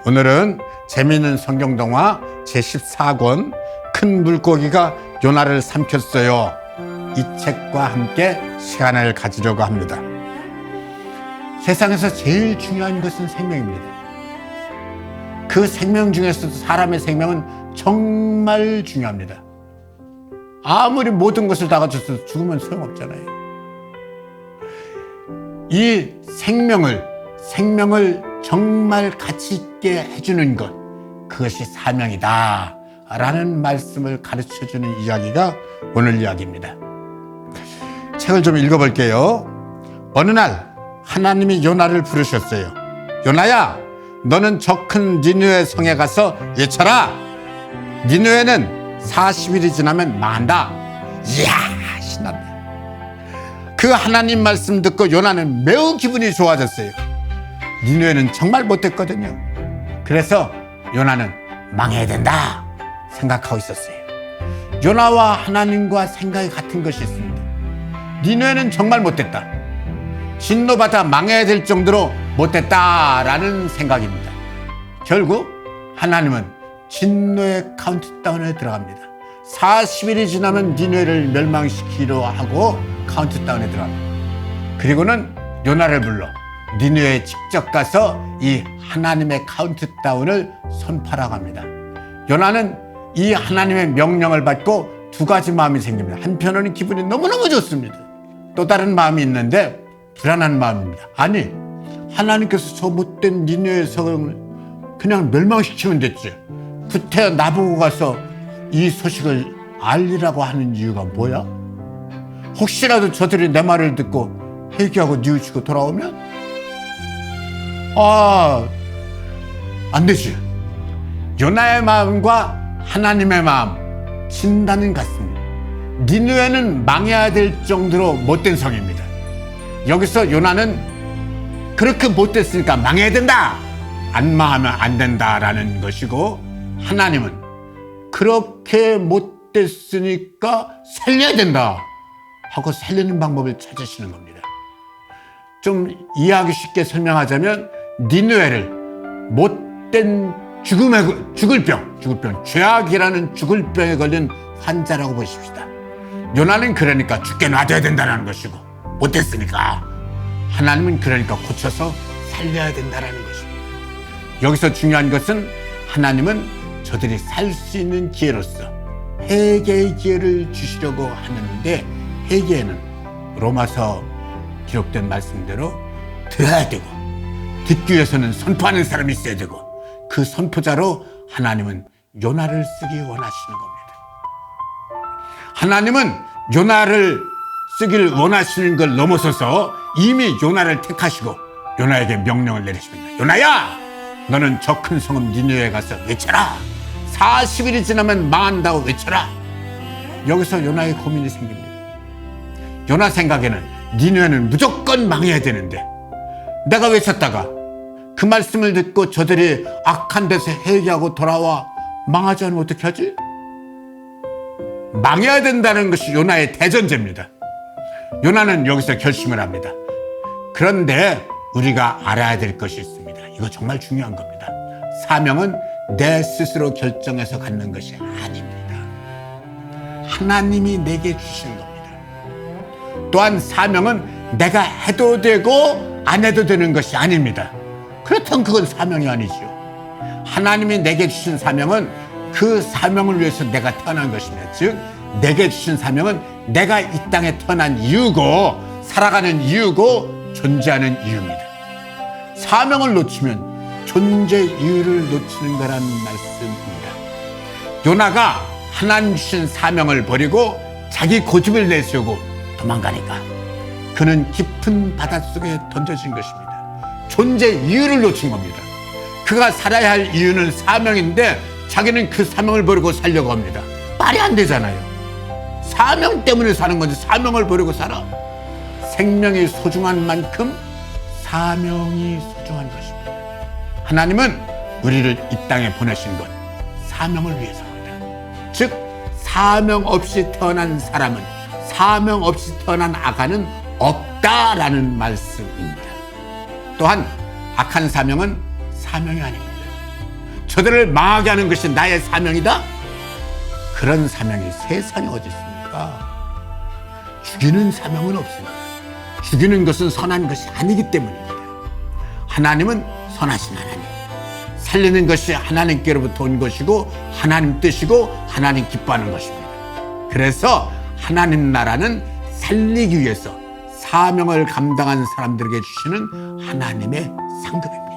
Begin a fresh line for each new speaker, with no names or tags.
오늘은 재미있는 성경동화 제14권 큰 물고기가 요나를 삼켰어요. 이 책과 함께 시간을 가지려고 합니다. 세상에서 제일 중요한 것은 생명입니다. 그 생명 중에서도 사람의 생명은 정말 중요합니다. 아무리 모든 것을 다 갖춰서 죽으면 소용없잖아요. 이 생명을 정말 가치 있게 해주는 것, 그것이 사명이다 라는 말씀을 가르쳐주는 이야기가 오늘 이야기입니다. 책을 좀 읽어볼게요. 어느 날 하나님이 요나를 부르셨어요. 요나야, 너는 저 큰 니느웨 성에 가서 외쳐라. 니느웨는 40일이 지나면 망한다. 이야, 신난다. 그 하나님 말씀 듣고 요나는 매우 기분이 좋아졌어요. 니느웨는 정말 못됐거든요. 그래서 요나는 망해야 된다 생각하고 있었어요. 요나와 하나님과 생각이 같은 것이 있습니다. 니느웨는 정말 못됐다. 진노받아 망해야 될 정도로 못됐다라는 생각입니다. 결국 하나님은 진노의 카운트다운에 들어갑니다. 40일이 지나면 니느웨를 멸망시키려 하고 카운트다운에 들어갑니다. 그리고는 요나를 불러 니느웨에 직접 가서 이 하나님의 카운트다운을 선포하라고 합니다. 요나는 이 하나님의 명령을 받고 두 가지 마음이 생깁니다. 한편으로는 기분이 너무너무 좋습니다. 또 다른 마음이 있는데 불안한 마음입니다. 아니, 하나님께서 저 못된 니느웨 성을 그냥 멸망시키면 됐지. 구태 나보고 가서 이 소식을 알리라고 하는 이유가 뭐야? 혹시라도 저들이 내 말을 듣고 회개하고 뉘우치고 돌아오면 안 되지. 요나의 마음과 하나님의 마음 진단은 같습니다. 니느웨는 망해야 될 정도로 못된 성입니다. 여기서 요나는 그렇게 못됐으니까 망해야 된다, 안 망하면 안 된다라는 것이고, 하나님은 그렇게 못됐으니까 살려야 된다 하고 살리는 방법을 찾으시는 겁니다. 좀 이해하기 쉽게 설명하자면 니느웨를 못된 죽을 병, 죄악이라는 죽을 병에 걸린 환자라고 보십시다. 요나는 그러니까 죽게 놔둬야 된다는 것이고, 못됐으니까 하나님은 그러니까 고쳐서 살려야 된다는 것입니다. 여기서 중요한 것은 하나님은 저들이 살 수 있는 기회로서 회개의 기회를 주시려고 하는데, 회개에는 로마서 기록된 말씀대로 들어야 되고, 듣기 위해서는 선포하는 사람이 있어야 되고, 그 선포자로 하나님은 요나를 쓰기 원하시는 겁니다. 하나님은 요나를 쓰기를 원하시는 걸 넘어서서 이미 요나를 택하시고 요나에게 명령을 내리십니다. 요나야, 너는 저 큰 성읍 니느웨에 가서 외쳐라. 40일이 지나면 망한다고 외쳐라. 여기서 요나의 고민이 생깁니다. 요나 생각에는 니느웨는 무조건 망해야 되는데, 내가 외쳤다가 그 말씀을 듣고 저들이 악한 데서 회개하고 돌아와 망하지 않으면 어떻게 하지? 망해야 된다는 것이 요나의 대전제입니다. 요나는 여기서 결심을 합니다. 그런데 우리가 알아야 될 것이 있습니다. 이거 정말 중요한 겁니다. 사명은 내 스스로 결정해서 갖는 것이 아닙니다. 하나님이 내게 주시는 겁니다. 또한 사명은 내가 해도 되고 안 해도 되는 것이 아닙니다. 그렇다면 그건 사명이 아니죠. 하나님이 내게 주신 사명은 그 사명을 위해서 내가 태어난 것입니다. 즉, 내게 주신 사명은 내가 이 땅에 태어난 이유고, 살아가는 이유고, 존재하는 이유입니다. 사명을 놓치면 존재 이유를 놓치는 거라는 말씀입니다. 요나가 하나님 주신 사명을 버리고 자기 고집을 내세우고 도망가니까 그는 깊은 바닷속에 던져진 것입니다. 존재 이유를 놓친 겁니다. 그가 살아야 할 이유는 사명인데 자기는 그 사명을 버리고 살려고 합니다. 말이 안 되잖아요. 사명 때문에 사는 건지 사명을 버리고 살아? 생명이 소중한 만큼 사명이 소중한 것입니다. 하나님은 우리를 이 땅에 보내신 것 사명을 위해서입니다. 즉 사명 없이 태어난 사람은, 사명 없이 태어난 아가는 없다라는 말씀입니다. 또한 악한 사명은 사명이 아닙니다. 저들을 망하게 하는 것이 나의 사명이다? 그런 사명이 세상에 어디 있습니까? 죽이는 사명은 없습니다. 죽이는 것은 선한 것이 아니기 때문입니다. 하나님은 선하신 하나님, 살리는 것이 하나님께로부터 온 것이고 하나님 뜻이고 하나님 기뻐하는 것입니다. 그래서 하나님 나라는 살리기 위해서 사명을 감당한 사람들에게 주시는 하나님의 상급입니다.